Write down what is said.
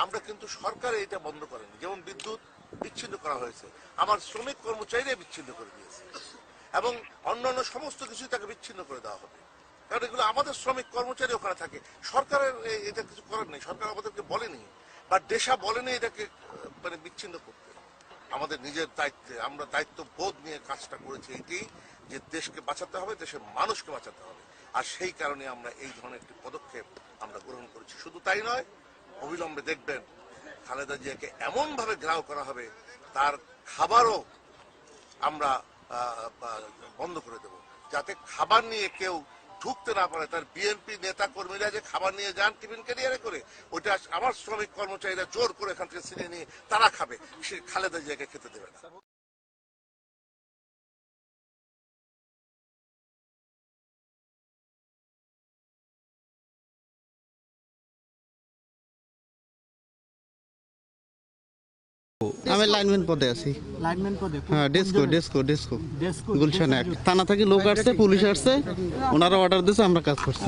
আমরা কিন্তু সরকার এটা বন্ধ করেনি। যেমন বিদ্যুৎ বিচ্ছিন্ন করা হয়েছে, আমার শ্রমিক কর্মচারীরা বিচ্ছিন্ন করে দিয়েছে, এবং অন্যান্য সমস্ত কিছুই তাকে বিচ্ছিন্ন করে দেওয়া হবে, কারণ এগুলো আমাদের শ্রমিক কর্মচারী ওখানে থাকে। সরকারের এটা কিছু করার নেই, সরকার আমাদেরকে বলেনি বা দেশা বলেনি এটাকে মানে বিচ্ছিন্ন করতে। আমাদের নিজের দায়িত্বে আমরা দায়িত্ব বোধ নিয়ে কাজটা করেছি, এইটাই যে দেশকে বাঁচাতে হবে, দেশের মানুষকে বাঁচাতে হবে, আর সেই কারণে আমরা এই ধরনের একটি পদক্ষেপ আমরা গ্রহণ করেছি। শুধু তাই নয়, অবিলম্বে দেখবেন খালেদা জিয়াকে এমন ভাবে ঘেরাও করা হবে, তার খাবারও আমরা বন্ধ করে দেব, যাতে খাবার নিয়ে কেউ ঢুকতে না পারে। তার বিএনপি নেতা কর্মীরা যে খাবার নিয়ে যান টিফিন ক্যারিয়ারে করে, ওইটা আমার শ্রমিক কর্মচারীরা জোর করে এখান থেকে ছিনিয়ে নিয়ে তারা খাবে, সে খালেদা জিয়াকে খেতে দেবে না। আমি লাইনম্যান পদে আছি। লাইনম্যান পদে? হ্যাঁ, ডেস্কো ডেস্কো ডেস্কো ডেস্কো গুলশান এক থানা থেকে লোক আসছে, পুলিশ আসছে, ওনারা অর্ডার দিয়েছে, আমরা কাজ করছি।